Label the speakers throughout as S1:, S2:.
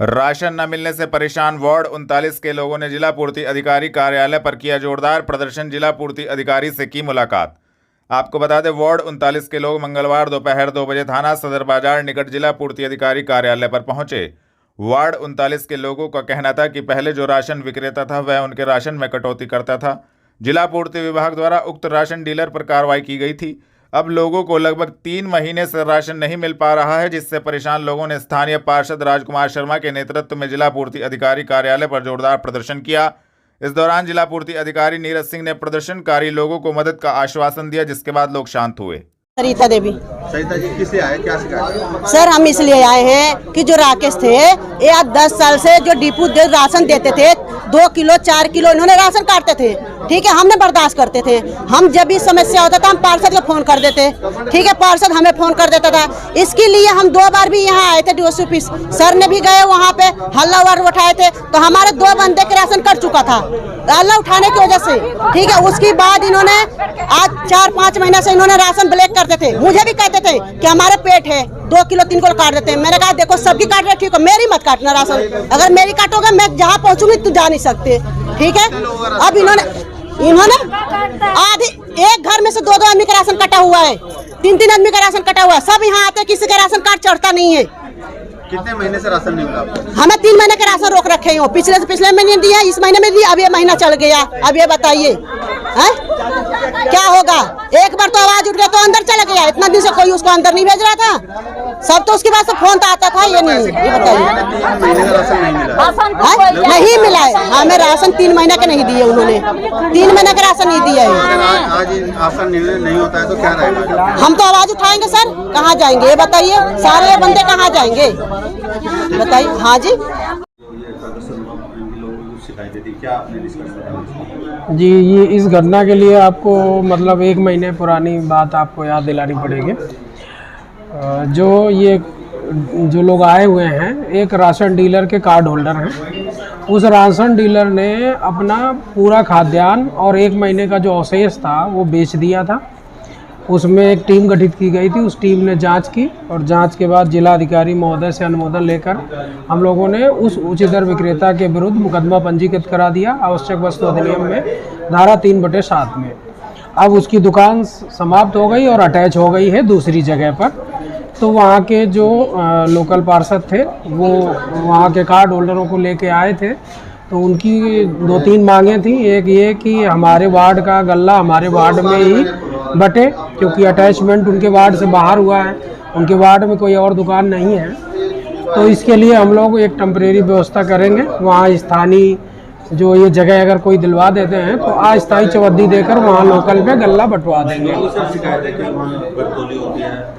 S1: Ration न मिलने से परेशान वार्ड 39 के लोगों ने जिला पूर्ति अधिकारी कार्यालय पर किया जोरदार प्रदर्शन। जिला पूर्ति अधिकारी से की मुलाकात। आपको बता दें, वार्ड 39 के लोग मंगलवार दोपहर 2 बजे थाना सदर बाजार निकट जिला पूर्ति अधिकारी कार्यालय पर पहुंचे। वार्ड 39 के लोगों का कहना था कि पहले जो राशन विक्रेता था वह उनके राशन में कटौती करता था। जिला पूर्ति विभाग द्वारा उक्त राशन डीलर पर कार्रवाई की गई थी। अब लोगों को लगभग 3 महीने से राशन नहीं मिल पा रहा है, जिससे परेशान लोगों ने स्थानीय पार्षद राजकुमार शर्मा के नेतृत्व में जिला पूर्ति अधिकारी कार्यालय पर जोरदार प्रदर्शन किया। इस दौरान जिला पूर्ति अधिकारी नीरज सिंह ने प्रदर्शनकारी लोगों को मदद का आश्वासन दिया, जिसके बाद लोग शांत हुए।
S2: सरिता देवी।
S3: सरिता जी, किससे आए, क्या शिकायत?
S2: सर, हम इसलिए आए हैं कि जो राकेश थे ये आज 10 साल से जो डिपू दे राशन देते थे, 2 किलो 4 किलो इन्होंने राशन काटते थे। ठीक है, हमने बर्दाश्त करते थे। हम जब भी समस्या होता था हम पार्षद को फोन कर देते। ठीक है, पार्षद हमें फोन कर देता था। इसके लिए हम 2 बार भी यहाँ आए थे डीओसी ऑफिस। सर ने भी गए वहाँ पे, हल्ला उठाए थे तो हमारे 2 बंदे के राशन कट चुका था हल्ला उठाने की वजह से। ठीक है, उसके बाद इन्होंने आज 4-5 महीना से इन्होंने राशन ब्लैक करते थे। मुझे भी कहते थे कि हमारे पेट है, 2 किलो 3 किलो काट देते हैं। मैंने कहा देखो सबकी काट रहे, ठीक है, मेरी मत काटना राशन। अगर मेरी काटोगे मैं जहाँ पहुँचूंगी तू जा नहीं सकते। ठीक है, अब इन्होंने आधे एक घर में से 2-2 आदमी का राशन कटा हुआ है, 3-3 आदमी का राशन कटा हुआ है। सब यहाँ आते, किसी का राशन कार्ड चढ़ता नहीं है।
S3: कितने महीने से राशन नहीं मिला आपको?
S2: हमें 3 महीने का राशन रोक रखे हो। पिछले से पिछले महीने दिया, इस महीने में दिया, अब ये महीना चल गया। अब ये बताइए क्या होगा? एक बार तो आवाज उठ गया तो अंदर चला गया। इतना दिन से कोई उसको अंदर नहीं भेज रहा था। सब तो उसके बाद से फोन तो आता था। ये नहीं, ये बताइए।
S3: 3 महीने का राशन नहीं मिला?
S2: नहीं मिला है हमें राशन। 3 महीने का नहीं दिए उन्होंने। 3 महीने का राशन नहीं दिया है।
S3: आज राशन नहीं होता है तो क्या रहेगा?
S2: हम तो आवाज उठाएंगे सर। कहाँ जाएंगे ये बताइए? सारे बंदे कहाँ जाएंगे बताइए? हाँ जी,
S4: जी, ये इस घटना के लिए आपको मतलब 1 महीने पुरानी बात आपको याद दिलानी पड़ेगी। जो लोग आए हुए हैं, एक राशन डीलर के कार्ड होल्डर हैं। उस राशन डीलर ने अपना पूरा खाद्यान्न और 1 महीने का जो अवशेष था वो बेच दिया था। उसमें एक टीम गठित की गई थी। उस टीम ने जांच की और जांच के बाद जिला अधिकारी महोदय से अनुमोदन लेकर हम लोगों ने उस उचित दर विक्रेता के विरुद्ध मुकदमा पंजीकृत करा दिया आवश्यक वस्तु अधिनियम में धारा 3/7 में। अब उसकी दुकान समाप्त हो गई और अटैच हो गई है दूसरी जगह पर। तो वहाँ के जो लोकल पार्षद थे वो वहाँ के कार्ड होल्डरों को लेके आए थे। तो उनकी 2-3 मांगें थी। एक ये कि हमारे वार्ड का गल्ला हमारे वार्ड में ही बटे, क्योंकि अटैचमेंट उनके वार्ड से बाहर हुआ है, उनके वार्ड में कोई और दुकान नहीं है। तो इसके लिए हम लोग एक टेम्परेरी व्यवस्था करेंगे। वहाँ स्थानीय जो ये जगह अगर कोई दिलवा देते हैं तो अस्थायी चौहद्दी देकर वहाँ लोकल में गल्ला बंटवा देंगे।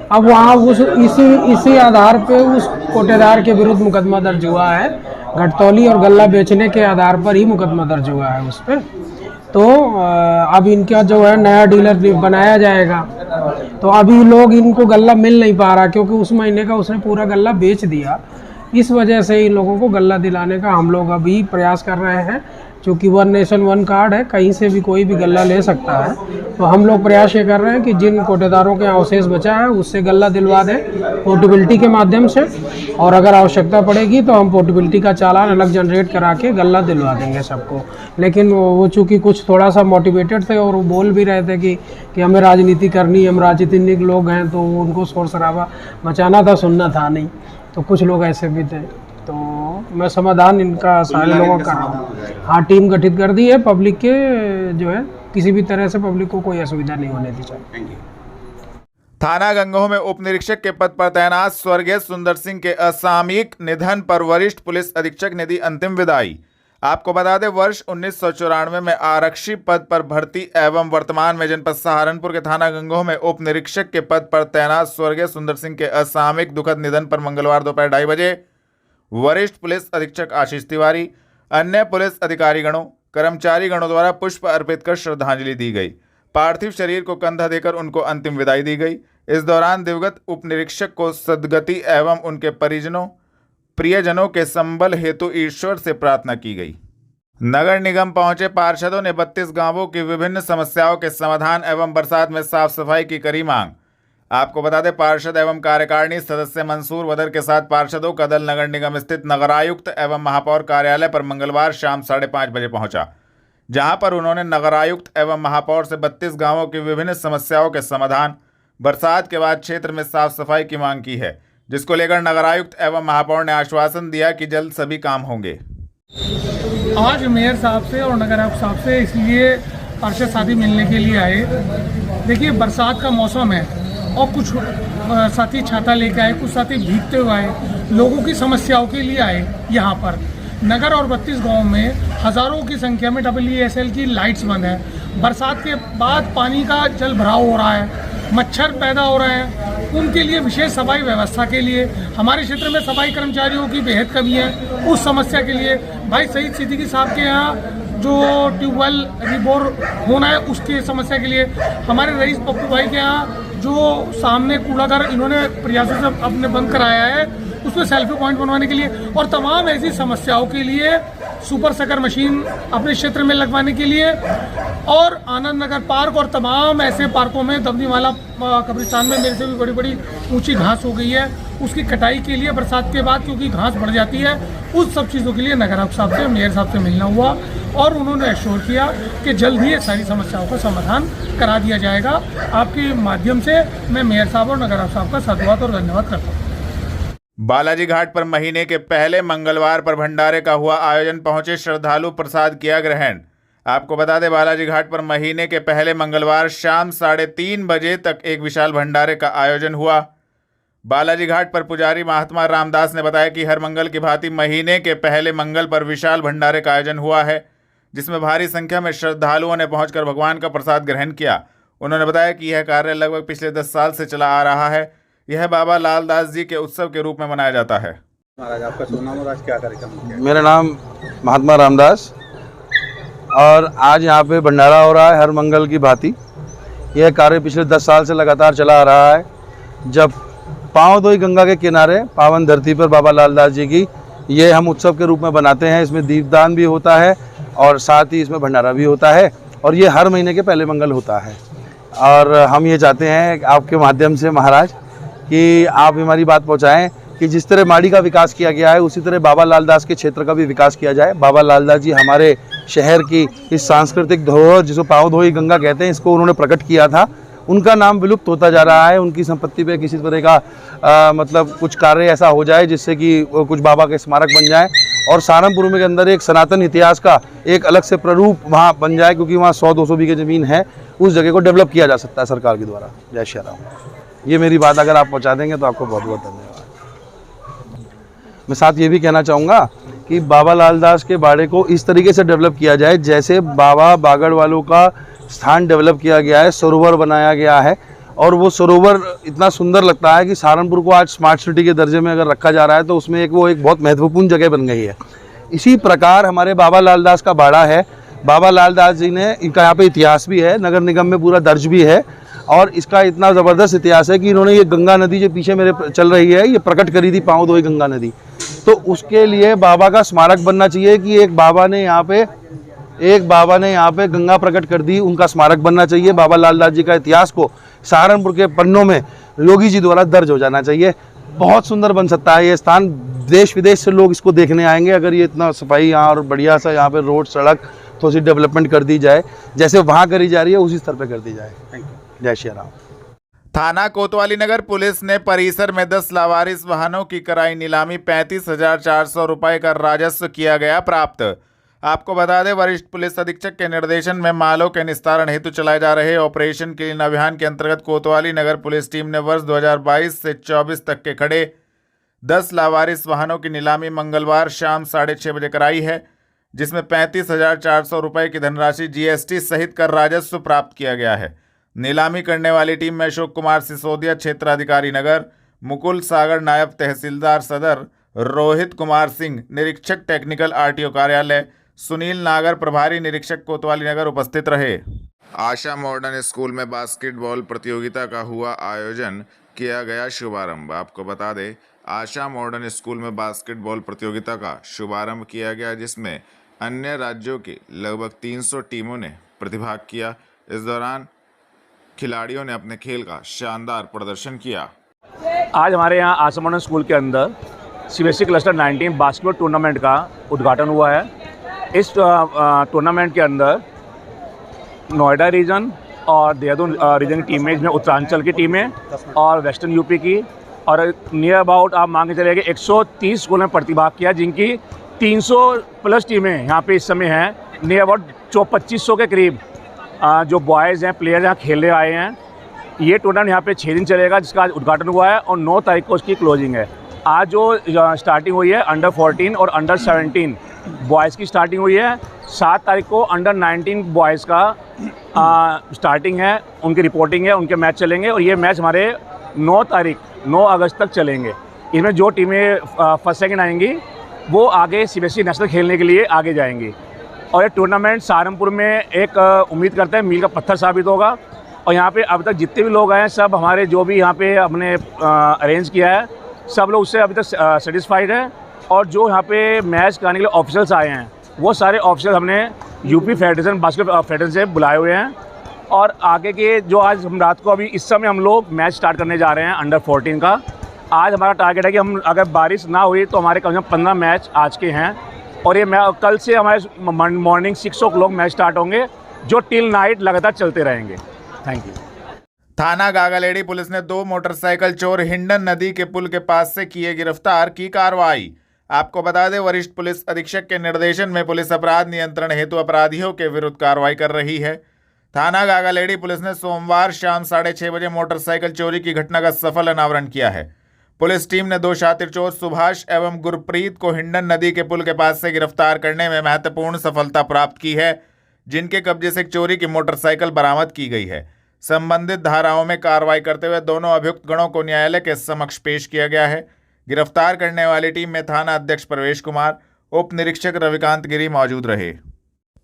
S4: अब वहाँ उस इसी आधार पे उस कोटेदार के विरुद्ध मुकदमा दर्ज हुआ है। घटतौली और गल्ला बेचने के आधार पर ही मुकदमा दर्ज हुआ है उस पर। तो अब इनका जो है नया डीलर बनाया जाएगा। तो अभी लोग इनको गल्ला मिल नहीं पा रहा, क्योंकि उस महीने का उसने पूरा गल्ला बेच दिया। इस वजह से इन लोगों को गल्ला दिलाने का हम लोग अभी प्रयास कर रहे हैं। क्योंकि 1 नेशन 1 कार्ड है, कहीं से भी कोई भी गल्ला ले सकता है। तो हम लोग प्रयास ये कर रहे हैं कि जिन कोटेदारों के अवशेष बचा है उससे गल्ला दिलवा दें पोर्टेबिलिटी के माध्यम से। और अगर आवश्यकता पड़ेगी तो हम पोर्टेबिलिटी का चालान अलग जनरेट करा के गल्ला दिलवा देंगे सबको। लेकिन वो चूँकि कुछ थोड़ा सा मोटिवेटेड थे और वो बोल भी रहे थे कि हमें राजनीति करनी है, हम राजनीतिक लोग हैं, तो उनको शोर शराबा मचाना था, सुनना था नहीं। तो कुछ लोग ऐसे भी थे। तो मैं समाधान इनका सारे लोगों का, हाँ, टीम गठित कर दी है। पब्लिक के जो है किसी भी तरह से पब्लिक को कोई असुविधा नहीं होने दी चाहिए।
S1: थाना गंगोह में उप निरीक्षक के पद पर तैनात स्वर्गीय सुंदर सिंह के असामयिक निधन पर वरिष्ठ पुलिस अधीक्षक ने दी अंतिम विदाई। आपको बता दें, वर्ष 1994 में आरक्षी पद पर भर्ती एवं वर्तमान में जनपद सहारनपुर के थाना गंगोह में उप निरीक्षक के पद पर तैनात स्वर्गीय सुंदर सिंह के असामयिक दुखद निधन पर मंगलवार दोपहर 2:30 बजे वरिष्ठ पुलिस अधीक्षक आशीष तिवारी, अन्य पुलिस अधिकारी गणों, कर्मचारी गणों द्वारा पुष्प अर्पित कर श्रद्धांजलि दी गई। पार्थिव शरीर को कंधा देकर उनको अंतिम विदाई दी गई। इस दौरान दिवंगत उप निरीक्षक को सद्गति एवं उनके प्रियजनों के संबल हेतु ईश्वर से प्रार्थना की गई। नगर निगम पहुंचे पार्षदों ने 32 गांवों की विभिन्न समस्याओं के समाधान एवं बरसात में साफ सफाई की करी मांग। आपको बता दें, पार्षद एवं कार्यकारिणी सदस्य मंसूर बदर के साथ पार्षदों का दल नगर निगम स्थित नगरायुक्त एवं महापौर कार्यालय पर मंगलवार शाम 5:30 बजे पहुंचा, जहां पर उन्होंने नगरायुक्त एवं महापौर से 32 गांवों की विभिन्न समस्याओं के समाधान, बरसात के बाद क्षेत्र में साफ सफाई की मांग की है, जिसको लेकर नगरायुक्त एवं महापौर ने आश्वासन दिया कि जल्द सभी काम होंगे।
S5: आज मेयर साहब से और नगर आयुक्त साहब से इसलिए पार्षद साथी मिलने के लिए आए। देखिए, बरसात का मौसम है और कुछ साथी छाता लेके आए, कुछ साथी भीगते हुए आए, लोगों की समस्याओं के लिए आए। यहाँ पर नगर और 32 गाँव में हज़ारों की संख्या में WESL की लाइट्स बंद है। बरसात के बाद पानी का जल भराव हो रहा है, मच्छर पैदा हो रहे हैं। उनके लिए विशेष सफाई व्यवस्था के लिए हमारे क्षेत्र में सफाई कर्मचारियों की बेहद कमी है। उस समस्या के लिए भाई शहीद सिद्दीकी साहब के यहाँ जो ट्यूबवेल रिबोर होना है, उसकी समस्या के लिए हमारे रईस पप्पू भाई के यहाँ जो सामने कूड़ाघर इन्होंने प्रयासों से अपने बंद कराया है, उसमें सेल्फी पॉइंट बनवाने के लिए और तमाम ऐसी समस्याओं के लिए सुपर सकर मशीन अपने क्षेत्र में लगवाने के लिए और आनंद नगर पार्क और तमाम ऐसे पार्कों में दमनीवाला कब्रिस्तान में मेरे से भी बड़ी बड़ी ऊंची घास हो गई है, उसकी कटाई के लिए बरसात के बाद क्योंकि घास बढ़ जाती है, उस सब चीज़ों के लिए नगर आयुक्त साहब से मेयर साहब से मिलना हुआ और उन्होंने एश्योर किया कि जल्द ही ये सारी समस्याओं का समाधान करा दिया जाएगा। आपके माध्यम से मैं मेयर साहब और नगर आयुक्त साहब का साधुवाद और धन्यवाद करता हूँ।
S1: बालाजी घाट पर महीने के पहले मंगलवार पर भंडारे का हुआ आयोजन, पहुंचे श्रद्धालु, प्रसाद किया ग्रहण। आपको बता दें, बालाजी घाट पर महीने के पहले मंगलवार शाम 3:30 बजे तक एक विशाल भंडारे का आयोजन हुआ। बालाजी घाट पर पुजारी महात्मा रामदास ने बताया कि हर मंगल की भांति महीने के पहले मंगल पर विशाल भंडारे का आयोजन हुआ है, जिसमें भारी संख्या में श्रद्धालुओं ने पहुंचकर भगवान का प्रसाद ग्रहण किया। उन्होंने बताया कि यह कार्य लगभग पिछले 10 साल से चला आ रहा है। यह बाबा लालदास जी के उत्सव के रूप में मनाया जाता है।
S3: महाराज, आपका शुभ नाम और आज क्या कार्यक्रम है?
S6: मेरा नाम महात्मा रामदास और आज यहाँ पे भंडारा हो रहा है हर मंगल की भांति। यह कार्य पिछले 10 साल से लगातार चला आ रहा है। जब पाँव धोई गंगा के किनारे पावन धरती पर बाबा लालदास जी की ये हम उत्सव के रूप में बनाते हैं। इसमें दीपदान भी होता है और साथ ही इसमें भंडारा भी होता है और ये हर महीने के पहले मंगल होता है। और हम ये चाहते हैं आपके माध्यम से महाराज कि आप हमारी बात पहुंचाएं कि जिस तरह माड़ी का विकास किया गया है उसी तरह बाबा लालदास के क्षेत्र का भी विकास किया जाए। बाबा लालदास जी हमारे शहर की इस सांस्कृतिक धरोहर जिसको पाँव धोई गंगा कहते हैं, इसको उन्होंने प्रकट किया था। उनका नाम विलुप्त होता जा रहा है। उनकी संपत्ति पे किसी तरह का मतलब कुछ कार्य ऐसा हो जाए जिससे कि कुछ बाबा के स्मारक बन जाए और सहारनपुर में के अंदर एक सनातन इतिहास का एक अलग से प्रारूप वहाँ बन जाए, क्योंकि वहाँ 100-200 बीघे ज़मीन है। उस जगह को डेवलप किया जा सकता है सरकार के द्वारा। जय श्री राम। ये मेरी बात अगर आप पहुँचा देंगे तो आपको बहुत बहुत धन्यवाद। मैं साथ ये भी कहना चाहूँगा कि बाबा लालदास के बाड़े को इस तरीके से डेवलप किया जाए जैसे बाबा बागड़ वालों का स्थान डेवलप किया गया है, सरोवर बनाया गया है और वो सरोवर इतना सुंदर लगता है कि सहारनपुर को आज स्मार्ट सिटी के दर्जे में अगर रखा जा रहा है तो उसमें एक बहुत महत्वपूर्ण जगह बन गई है। इसी प्रकार हमारे बाबा लालदास का बाड़ा है। बाबा लालदास जी ने, इनका यहाँ पे इतिहास भी है, नगर निगम में पूरा दर्ज भी है और इसका इतना ज़बरदस्त इतिहास है कि इन्होंने ये गंगा नदी जो पीछे मेरे चल रही है ये प्रकट करी थी, पाँव धोई गंगा नदी। तो उसके लिए बाबा का स्मारक बनना चाहिए कि एक बाबा ने यहाँ पे गंगा प्रकट कर दी, उनका स्मारक बनना चाहिए। बाबा लालदास जी का इतिहास को सहारनपुर के पन्नों में योगी जी द्वारा दर्ज हो जाना चाहिए। बहुत सुंदर बन सकता है ये स्थान। देश विदेश से लोग इसको देखने आएंगे अगर ये इतना सफाई यहाँ और बढ़िया सा यहाँ पे रोड सड़क थोड़ी सी डेवलपमेंट कर दी जाए, जैसे वहाँ करी जा रही है उसी स्तर पर कर दी जाए। जय श्री राम।
S1: थाना कोतवाली नगर पुलिस ने परिसर में 10 लावारिस वाहनों की कराई नीलामी। 35,400 रुपए का राजस्व किया गया प्राप्त। आपको बता दें, वरिष्ठ पुलिस अधीक्षक के निर्देशन में मालों के निस्तारण हेतु चलाए जा रहे ऑपरेशन क्लीन अभियान के अंतर्गत कोतवाली नगर पुलिस टीम ने वर्ष 2022 से 24 तक के खड़े 10 लावारिस वाहनों की नीलामी मंगलवार शाम 6:30 बजे कराई है, जिसमें 35,400 रुपए की धनराशि GST सहित कर राजस्व प्राप्त किया गया है। नीलामी करने वाली टीम में अशोक कुमार सिसोदिया क्षेत्राधिकारी नगर, मुकुल सागर नायब तहसीलदार सदर, रोहित कुमार सिंह निरीक्षक टेक्निकल RTO कार्यालय, सुनील नागर प्रभारी निरीक्षक कोतवाली नगर उपस्थित रहे। आशा मॉडर्न स्कूल में बास्केटबॉल प्रतियोगिता का हुआ आयोजन, किया गया शुभारंभ। आपको बता दें, आशा मॉडर्न स्कूल में बास्केटबॉल प्रतियोगिता का शुभारंभ किया गया, जिसमें अन्य राज्यों की लगभग 300 टीमों ने प्रतिभाग किया। इस दौरान खिलाड़ियों ने अपने खेल का शानदार प्रदर्शन किया।
S7: आज हमारे यहाँ आसम मॉडर्न स्कूल के अंदर सीबीएसई क्लस्टर 19 बास्केटबॉल टूर्नामेंट का उद्घाटन हुआ है। इस टूर्नामेंट के अंदर नोएडा रीजन और देहरादून रीजन की टीमें, इसमें उत्तरांचल की टीमें और वेस्टर्न यूपी की, और नियर अबाउट आप मान के चलिए कि 130 स्कूलों में प्रतिभाग किया, जिनकी 300 प्लस टीमें यहाँ पे इस समय हैं। नियर अबाउट 2500 के करीब जो बॉयज़ हैं, प्लेयर्स यहाँ खेलने आए हैं। ये टूर्नामेंट यहाँ पे 6 दिन चलेगा, जिसका आज उद्घाटन हुआ है और 9 तारीख को उसकी क्लोजिंग है। आज जो स्टार्टिंग हुई है अंडर 14 और अंडर 17 बॉयज़ की स्टार्टिंग हुई है। 7 तारीख को अंडर 19 बॉयज़ का स्टार्टिंग है, उनकी रिपोर्टिंग है, उनके मैच चलेंगे और ये मैच हमारे 9 अगस्त तक चलेंगे। इसमें जो टीमें फर्स्ट सेकंड आएंगी वो आगे सीबीएसई नेशनल खेलने के लिए आगे जाएंगी। और ये टूर्नामेंट सहारनपुर में एक उम्मीद करते हैं मील का पत्थर साबित होगा। और यहाँ पे अब तक जितने भी लोग आए हैं, सब हमारे जो भी यहाँ पे हमने अरेंज किया है, सब लोग उससे अभी तक सेटिस्फाइड हैं। और जो यहाँ पे मैच कराने के लिए ऑफिसर्स आए हैं, वो सारे ऑफिसर्स हमने यूपी फेडरेशन बास्केटबॉल फेडरेशन से बुलाए हुए हैं। और आगे के जो आज हम रात को अभी इस समय हम लोग मैच स्टार्ट करने जा रहे हैं अंडर 14 का। आज हमारा टारगेट है कि हम अगर बारिश ना हुई तो हमारे कम से कम 15 मैच आज के हैं। और ये कल से हमारे मॉर्निंग 6 o'clock मैच स्टार्ट होंगे, जो टिल नाइट लगातार चलते रहेंगे। Thank you.
S1: थाना गागालेडी पुलिस ने 2 मोटरसाइकिल चोर हिंडन नदी के पुल के पास से किए गिरफ्तार की कार्रवाई। आपको बता दें, वरिष्ठ पुलिस अधीक्षक के निर्देशन में पुलिस अपराध नियंत्रण हेतु अपराधियों के विरुद्ध कार्रवाई कर रही है। थाना गागालेडी पुलिस ने सोमवार शाम 6:30 बजे मोटरसाइकिल चोरी की घटना का सफल अनावरण किया है। पुलिस टीम ने 2 शातिर चोर सुभाष एवं गुरप्रीत को हिंडन नदी के पुल के पास से गिरफ्तार करने में महत्वपूर्ण सफलता प्राप्त की है, जिनके कब्जे से चोरी की मोटरसाइकिल बरामद की गई है। संबंधित धाराओं में कार्रवाई करते हुए दोनों अभियुक्त गणों को न्यायालय के समक्ष पेश किया गया है। गिरफ्तार करने वाली टीम में थाना अध्यक्ष प्रवेश कुमार, उप निरीक्षक रविकांत गिरी मौजूद रहे।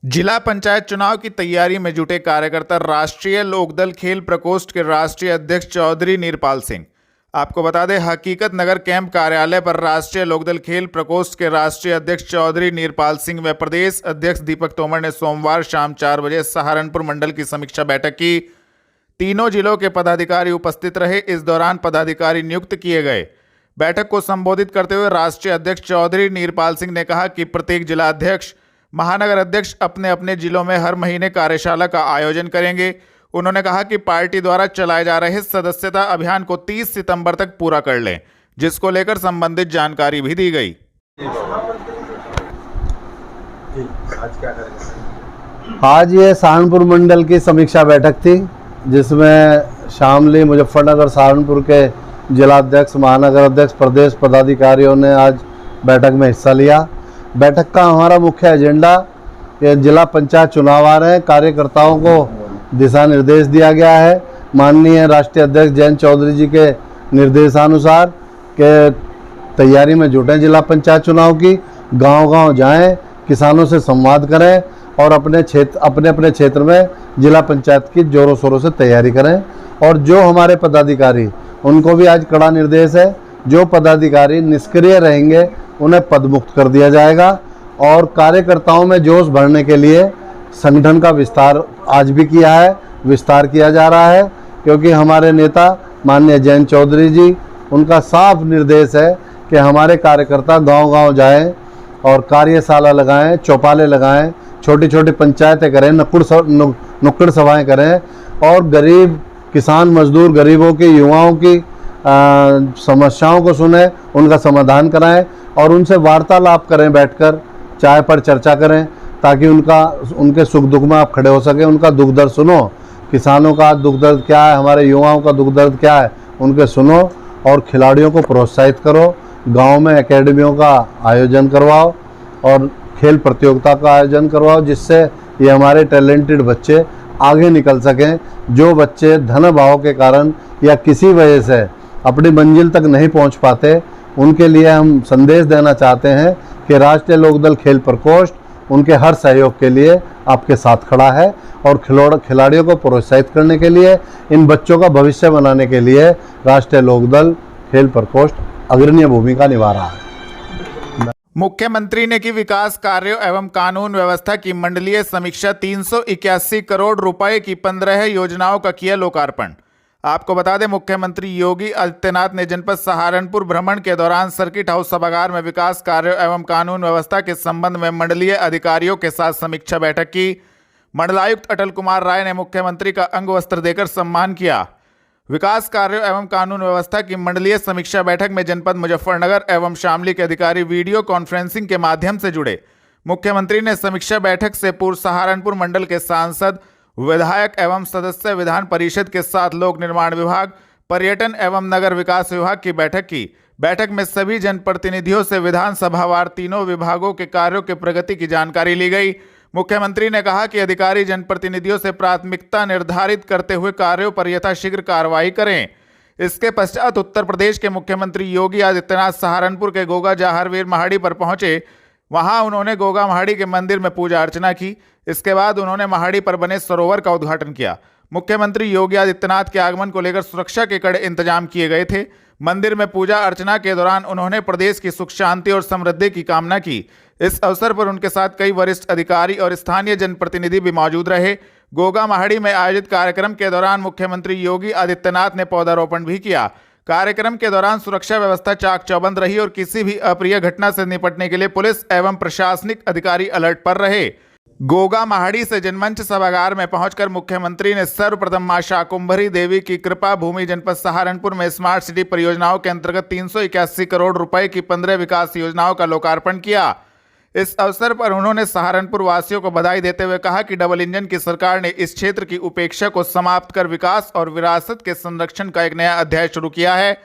S1: जिला पंचायत चुनाव की तैयारी में जुटे कार्यकर्ता राष्ट्रीय लोकदल खेल प्रकोष्ठ के राष्ट्रीय अध्यक्ष चौधरी नीरपाल सिंह। आपको बता दें, हकीकत नगर कैंप कार्यालय पर राष्ट्रीय लोकदल खेल प्रकोष्ठ के राष्ट्रीय अध्यक्ष चौधरी नीरपाल सिंह व प्रदेश अध्यक्ष दीपक तोमर ने सोमवार शाम 4 बजे सहारनपुर मंडल की समीक्षा बैठक की। तीनों जिलों के पदाधिकारी उपस्थित रहे। इस दौरान पदाधिकारी नियुक्त किए गए। बैठक को संबोधित करते हुए राष्ट्रीय अध्यक्ष चौधरी नीरपाल सिंह ने कहा कि प्रत्येक जिला अध्यक्ष, महानगर अध्यक्ष अपने अपने जिलों में हर महीने कार्यशाला का आयोजन करेंगे। उन्होंने कहा कि पार्टी द्वारा चलाए जा रहे सदस्यता अभियान को 30 सितंबर तक पूरा कर लें, जिसको लेकर संबंधित जानकारी भी दी गई।
S6: आज ये सहारनपुर मंडल की समीक्षा बैठक थी, जिसमें शामली, मुजफ्फरनगर, सहारनपुर के जिलाध्यक्ष, महानगर अध्यक्ष, प्रदेश पदाधिकारियों ने आज बैठक में हिस्सा लिया। बैठक का हमारा मुख्य एजेंडा, ये जिला पंचायत चुनाव आ रहे हैं, कार्यकर्ताओं को दिशा निर्देश दिया गया है। माननीय राष्ट्रीय अध्यक्ष जयंत चौधरी जी के निर्देशानुसार के तैयारी में जुटे जिला पंचायत चुनाव की। गांव-गांव जाएं, किसानों से संवाद करें और अपने अपने क्षेत्र में जिला पंचायत की जोरों शोरों से तैयारी करें। और जो हमारे पदाधिकारी, उनको भी आज कड़ा निर्देश है, जो पदाधिकारी निष्क्रिय रहेंगे उन्हें पदमुक्त कर दिया जाएगा। और कार्यकर्ताओं में जोश भरने के लिए संगठन का विस्तार आज भी किया है, विस्तार किया जा रहा है, क्योंकि हमारे नेता माननीय जयंत चौधरी जी, उनका साफ निर्देश है कि हमारे कार्यकर्ता गांव-गांव जाएं और कार्यशाला लगाएं, चौपाले लगाएं, छोटी छोटी पंचायतें करें, नुक्कड़ सभाएं करें और गरीब किसान, मजदूर, गरीबों की, युवाओं की समस्याओं को सुने, उनका समाधान कराएं और उनसे वार्तालाप करें, बैठकर चाय पर चर्चा करें, ताकि उनके सुख दुख में आप खड़े हो सकें। उनका दुख दर्द सुनो, किसानों का दुख दर्द क्या है, हमारे युवाओं का दुख दर्द क्या है, उनके सुनो और खिलाड़ियों को प्रोत्साहित करो। गांव में एकेडमियों का आयोजन करवाओ और खेल प्रतियोगिता का आयोजन करवाओ, जिससे ये हमारे टैलेंटेड बच्चे आगे निकल सकें। जो बच्चे धन अभाव के कारण या किसी वजह से अपनी मंजिल तक नहीं पहुंच पाते, उनके लिए हम संदेश देना चाहते हैं कि राष्ट्रीय लोकदल खेल प्रकोष्ठ उनके हर सहयोग के लिए आपके साथ खड़ा है और खिलाड़ियों को प्रोत्साहित करने के लिए, इन बच्चों का भविष्य बनाने के लिए राष्ट्रीय लोकदल खेल प्रकोष्ठ अग्रणी भूमिका निभा रहा है।
S1: मुख्यमंत्री ने की विकास कार्यों एवं कानून व्यवस्था की मंडलीय समीक्षा। 381 करोड़ रुपए की 15 योजनाओं का किया लोकार्पण। आपको बता दें, मुख्यमंत्री योगी आदित्यनाथ ने जनपद सहारनपुर भ्रमण के दौरान सर्किट हाउस सभागार में विकास कार्यों एवं कानून व्यवस्था के संबंध में मंडलीय अधिकारियों के साथ समीक्षा बैठक की। मंडलायुक्त अटल कुमार राय ने मुख्यमंत्री का अंग वस्त्र देकर सम्मान किया। विकास कार्यों एवं कानून व्यवस्था की मंडलीय समीक्षा बैठक में जनपद मुजफ्फरनगर एवं शामली के अधिकारी वीडियो कॉन्फ्रेंसिंग के माध्यम से जुड़े। मुख्यमंत्री ने समीक्षा बैठक से पूर्व सहारनपुर मंडल के सांसद, विधायक एवं सदस्य विधान परिषद के साथ लोक निर्माण विभाग, पर्यटन एवं नगर विकास विभाग की बैठक की। बैठक में सभी जनप्रतिनिधियों से विधानसभावार तीनों विभागों के कार्यों की प्रगति की जानकारी ली गई। मुख्यमंत्री ने कहा कि अधिकारी जनप्रतिनिधियों से प्राथमिकता निर्धारित करते हुए कार्यों पर यथाशीघ्र कार्रवाई करें। इसके पश्चात उत्तर प्रदेश के मुख्यमंत्री योगी आदित्यनाथ सहारनपुर के गोगा जाहरवीर महाड़ी पर पहुंचे। वहां उन्होंने गोगा महाड़ी के मंदिर में पूजा अर्चना की। इसके बाद उन्होंने महाड़ी पर बने सरोवर का उद्घाटन किया। मुख्यमंत्री योगी आदित्यनाथ के आगमन को लेकर सुरक्षा के कड़े इंतजाम किए गए थे। मंदिर में पूजा अर्चना के दौरान उन्होंने प्रदेश की सुख शांति और समृद्धि की कामना की। इस अवसर पर उनके साथ कई वरिष्ठ अधिकारी और स्थानीय जनप्रतिनिधि भी मौजूद रहे। गोगा महाड़ी में आयोजित कार्यक्रम के दौरान मुख्यमंत्री योगी आदित्यनाथ ने पौधारोपण भी किया। कार्यक्रम के दौरान सुरक्षा व्यवस्था चाक चौबंद रही और किसी भी अप्रिय घटना से निपटने के लिए पुलिस एवं प्रशासनिक अधिकारी अलर्ट पर रहे। गोगा महाड़ी से जनमंच सभागार में पहुंचकर मुख्यमंत्री ने सर्वप्रथम मां शाकुंभरी देवी की कृपा भूमि जनपद सहारनपुर में स्मार्ट सिटी परियोजनाओं के अंतर्गत 381 करोड़ रुपए की 15 विकास योजनाओं का लोकार्पण किया। इस अवसर पर उन्होंने सहारनपुर वासियों को बधाई देते हुए कहा कि डबल इंजन की सरकार ने इस क्षेत्र की उपेक्षा को समाप्त कर विकास और विरासत के संरक्षण का एक नया अध्याय शुरू किया है।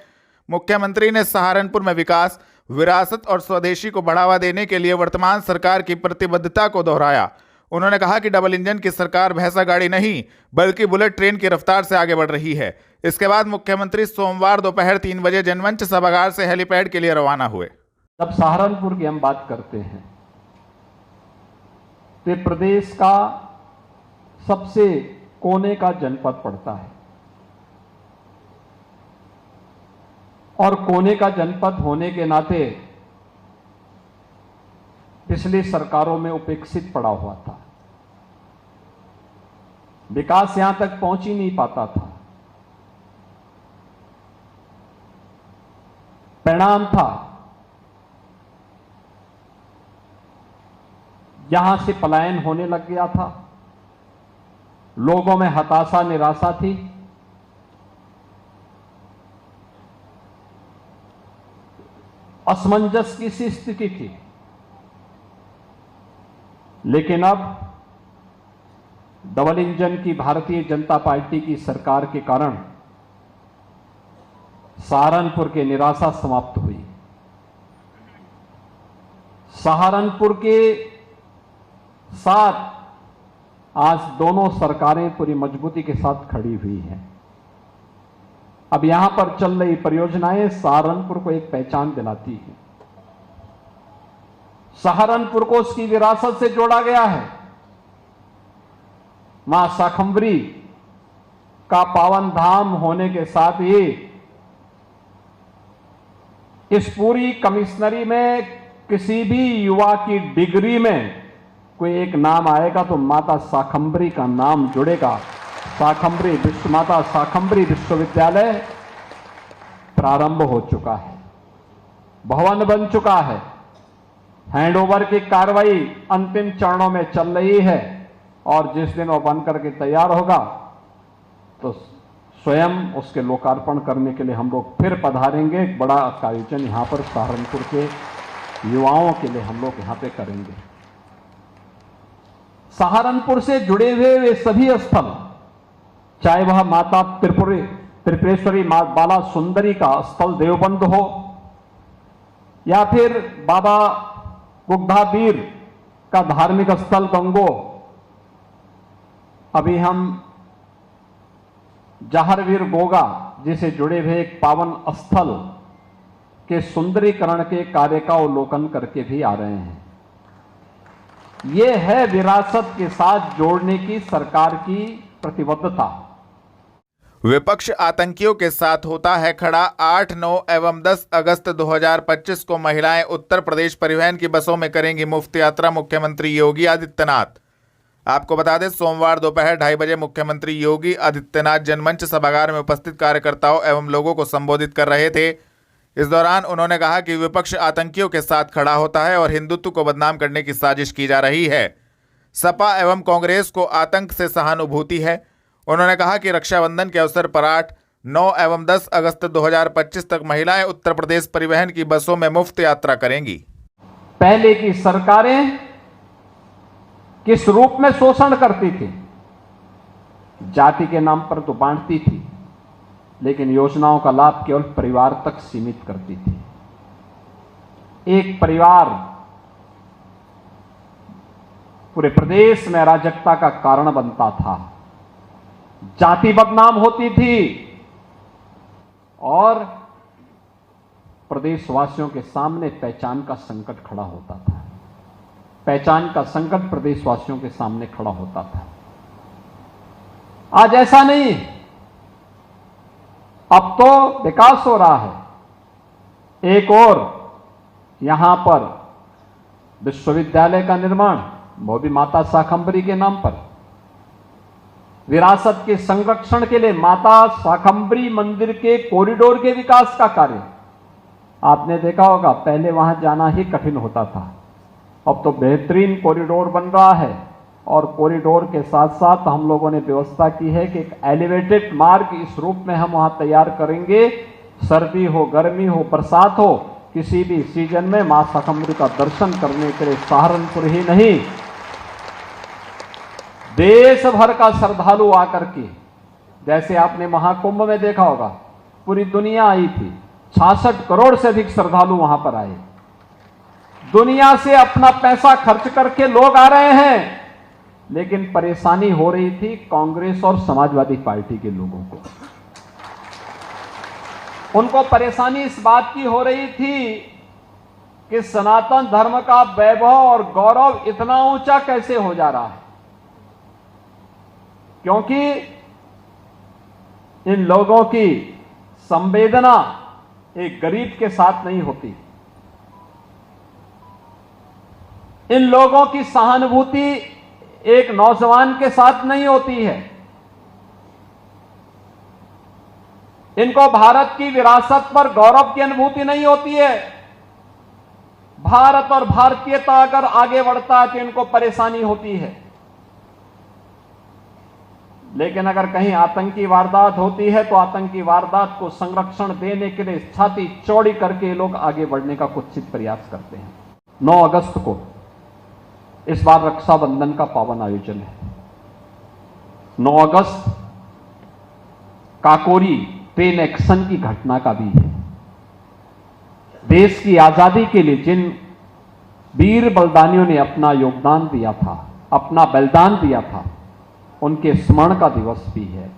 S1: मुख्यमंत्री ने सहारनपुर में विकास, विरासत और स्वदेशी को बढ़ावा देने के लिए वर्तमान सरकार की प्रतिबद्धता को दोहराया। उन्होंने कहा कि डबल इंजन की सरकार भैंसा गाड़ी नहीं बल्कि बुलेट ट्रेन की रफ्तार से आगे बढ़ रही है। इसके बाद मुख्यमंत्री सोमवार दोपहर 3 बजे जनमंच सभागार से हेलीपैड के लिए रवाना हुए।
S8: जब सहारनपुर की हम बात करते हैं तो प्रदेश का सबसे कोने का जनपद पड़ता है और कोने का जनपद होने के नाते पिछली सरकारों में उपेक्षित पड़ा हुआ था। विकास यहां तक पहुंच ही नहीं पाता था। परिणाम था यहां से पलायन होने लग गया था। लोगों में हताशा, निराशा थी। असमंजस की सी स्थिति थी। लेकिन अब डबल इंजन की भारतीय जनता पार्टी की सरकार के कारण सहारनपुर की निराशा समाप्त हुई। सहारनपुर के साथ आज दोनों सरकारें पूरी मजबूती के साथ खड़ी हुई हैं। अब यहां पर चल रही परियोजनाएं सहारनपुर को एक पहचान दिलाती है। सहारनपुर को उसकी विरासत से जोड़ा गया है। मां शाकंभरी का पावन धाम होने के साथ ही इस पूरी कमिश्नरी में किसी भी युवा की डिग्री में कोई एक नाम आएगा तो माता शाकंभरी का नाम जुड़ेगा। माता शाकंभरी विश्वविद्यालय प्रारंभ हो चुका है, भवन बन चुका है, हैंडओवर की कार्रवाई अंतिम चरणों में चल रही है और जिस दिन वो बन करके तैयार होगा तो स्वयं उसके लोकार्पण करने के लिए हम लोग फिर पधारेंगे। एक बड़ा आयोजन यहां पर सहारनपुर के युवाओं के लिए हम लोग यहां पे करेंगे। सहारनपुर से जुड़े हुए वे सभी स्थल, चाहे वह माता त्रिपुरेश्वरी बाला सुंदरी का स्थल देवबंद हो या फिर बाबा बुग्धावीर का धार्मिक स्थल गंगो, अभी हम जाहरवीर गोगा जिसे जुड़े हुए एक पावन स्थल के सुंदरीकरण के कार्य का अवलोकन करके भी आ रहे हैं। यह है विरासत के साथ जोड़ने की सरकार की प्रतिबद्धता।
S1: विपक्ष आतंकियों के साथ होता है खड़ा। 8, 9 एवं 10 अगस्त 2025 को महिलाएं उत्तर प्रदेश परिवहन की बसों में करेंगी मुफ्त यात्रा, मुख्यमंत्री योगी आदित्यनाथ। आपको बता दें, सोमवार दोपहर 2:30 बजे मुख्यमंत्री योगी आदित्यनाथ जनमंच सभागार में उपस्थित कार्यकर्ताओं एवं लोगों को संबोधित कर रहे थे। इस दौरान उन्होंने कहा कि विपक्ष आतंकियों के साथ खड़ा होता है और हिंदुत्व को बदनाम करने की साजिश की जा रही है। सपा एवं कांग्रेस को आतंक से सहानुभूति है। उन्होंने कहा कि रक्षाबंधन के अवसर पर 8, 9 एवं 10 अगस्त 2025 तक महिलाएं उत्तर प्रदेश परिवहन की बसों में मुफ्त यात्रा करेंगी।
S8: पहले की सरकारें किस रूप में शोषण करती थी? जाति के नाम पर तो बांटती थी, लेकिन योजनाओं का लाभ केवल परिवार तक सीमित करती थी। एक परिवार पूरे प्रदेश में अराजकता का कारण बनता था, जाति बदनाम होती थी और प्रदेशवासियों के सामने पहचान का संकट खड़ा होता था। पहचान का संकट प्रदेशवासियों के सामने खड़ा होता था। आज ऐसा नहीं, अब तो विकास हो रहा है। एक और यहां पर विश्वविद्यालय का निर्माण, वो भी माता शाकंभरी के नाम पर। विरासत के संरक्षण के लिए माता शाकंभरी मंदिर के कॉरिडोर के विकास का कार्य, आपने देखा होगा पहले वहां जाना ही कठिन होता था। अब तो बेहतरीन कॉरिडोर बन रहा है और कॉरिडोर के साथ साथ हम लोगों ने व्यवस्था की है कि एक एलिवेटेड मार्ग इस रूप में हम वहां तैयार करेंगे। सर्दी हो, गर्मी हो, बरसात हो, किसी भी सीजन में मां शाकंभरी का दर्शन करने के लिए सहारनपुर ही नहीं, देश भर का श्रद्धालु आकर के, जैसे आपने महाकुंभ में देखा होगा पूरी दुनिया आई थी, 66 करोड़ से अधिक श्रद्धालु वहां पर आए। दुनिया से अपना पैसा खर्च करके लोग आ रहे हैं, लेकिन परेशानी हो रही थी कांग्रेस और समाजवादी पार्टी के लोगों को। उनको परेशानी इस बात की हो रही थी कि सनातन धर्म का वैभव और गौरव इतना ऊंचा कैसे हो जा रहा है, क्योंकि इन लोगों की संवेदना एक गरीब के साथ नहीं होती। इन लोगों की सहानुभूति एक नौजवान के साथ नहीं होती है। इनको भारत की विरासत पर गौरव की अनुभूति नहीं होती है। भारत और भारतीयता अगर आगे बढ़ता है तो इनको परेशानी होती है, लेकिन अगर कहीं आतंकी वारदात होती है तो आतंकी वारदात को संरक्षण देने के लिए छाती चौड़ी करके लोग आगे बढ़ने का कुत्सित प्रयास करते हैं। 9 अगस्त को इस बार रक्षाबंधन का पावन आयोजन है। 9 अगस्त काकोरी ट्रेन एक्शन की घटना का भी है। देश की आजादी के लिए जिन वीर बलिदानियों ने अपना योगदान दिया था, अपना बलिदान दिया था, उनके स्मरण का दिवस भी है।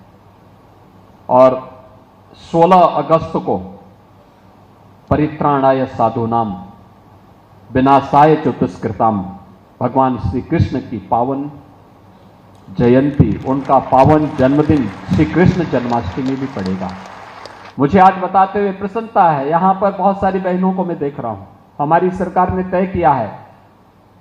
S8: और 16 अगस्त को परित्राणाय साधूनाम विनाशाय च दुष्कृताम, भगवान श्री कृष्ण की पावन जयंती, उनका पावन जन्मदिन श्री कृष्ण जन्माष्टमी भी पड़ेगा। मुझे आज बताते हुए प्रसन्नता है, यहां पर बहुत सारी बहनों को मैं देख रहा हूं। हमारी सरकार ने तय किया है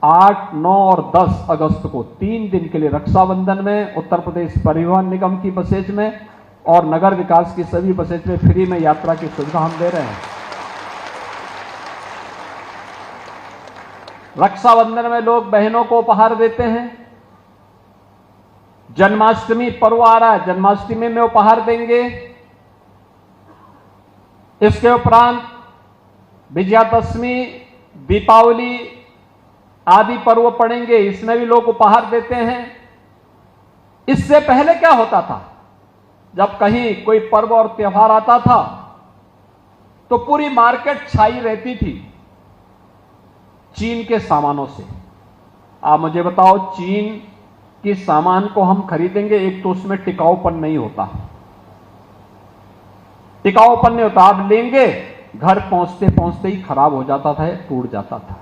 S8: 8, 9 और 10 अगस्त को 3 दिन के लिए रक्षाबंधन में उत्तर प्रदेश परिवहन निगम की बसेज में और नगर विकास की सभी बसेज में फ्री में यात्रा की सुविधा हम दे रहे हैं। रक्षाबंधन में लोग बहनों को उपहार देते हैं। जन्माष्टमी पर्व आ रहा है, जन्माष्टमी में उपहार देंगे। इसके उपरांत विजयादशमी, दीपावली आदि पर्व पड़ेंगे, इसमें भी लोग उपहार देते हैं। इससे पहले क्या होता था, जब कहीं कोई पर्व और त्योहार आता था तो पूरी मार्केट छाई रहती थी चीन के सामानों से। आप मुझे बताओ, चीन के सामान को हम खरीदेंगे, एक तो उसमें टिकाऊपन नहीं होता, टिकाऊपन नहीं होता। आप लेंगे, घर पहुंचते पहुंचते ही खराब हो जाता था, टूट जाता था।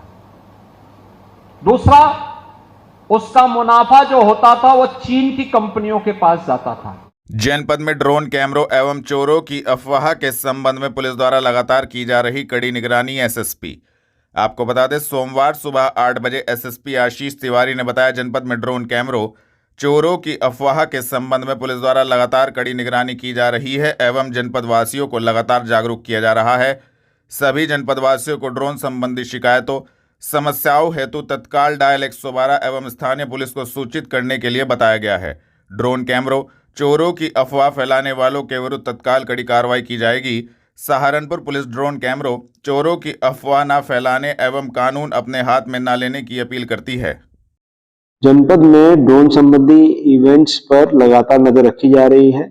S8: दूसरा, उसका मुनाफा जो होता था वो चीन की कंपनियों के पास जाता था।
S1: जनपद में ड्रोन कैमरों एवं चोरों की अफवाह के संबंध में पुलिस द्वारा लगातार की जा रही कड़ी निगरानी। एसएसपी आपको बता दें, सोमवार सुबह 8 बजे एसएसपी आशीष तिवारी ने बताया, जनपद में ड्रोन कैमरों चोरों की अफवाह के संबंध में पुलिस द्वारा लगातार कड़ी निगरानी की जा रही है एवं जनपद वासियों को लगातार जागरूक किया जा रहा है। सभी जनपद वासियों को ड्रोन संबंधी शिकायतों समस्याओं हेतु तत्काल डायल 112 एवं स्थानीय पुलिस को सूचित करने के लिए बताया गया है। ड्रोन कैमरों चोरों की अफवाह फैलाने वालों के विरुद्ध तत्काल कड़ी कार्रवाई की जाएगी। सहारनपुर पुलिस ड्रोन कैमरों चोरों की अफवाह न फैलाने एवं कानून अपने हाथ में न लेने की अपील करती है।
S9: जनपद में ड्रोन संबंधी इवेंट्स पर लगातार नजर रखी जा रही है।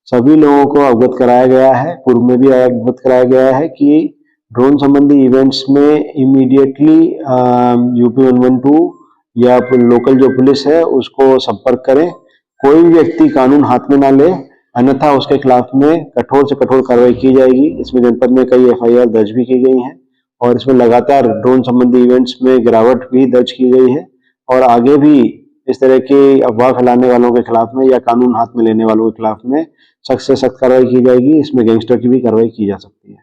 S9: सभी लोगों को अवगत कराया गया है, पूर्व में भी अवगत कराया गया है कि ड्रोन संबंधी इवेंट्स में इमीडिएटली यूपी 112 या लोकल जो पुलिस है उसको संपर्क करें। कोई भी व्यक्ति कानून हाथ में ना ले, अन्यथा उसके खिलाफ में कठोर से कठोर कार्रवाई की जाएगी। इसमें जनपद में कई एफआईआर दर्ज भी की गई हैं और इसमें लगातार ड्रोन संबंधी इवेंट्स में गिरावट भी दर्ज की गई है और आगे भी इस तरह के अफवाह फैलाने वालों के खिलाफ में या कानून हाथ में लेने वालों के खिलाफ में सख्त से सख्त कार्रवाई की जाएगी। इसमें गैंगस्टर की भी कार्रवाई की जा सकती है।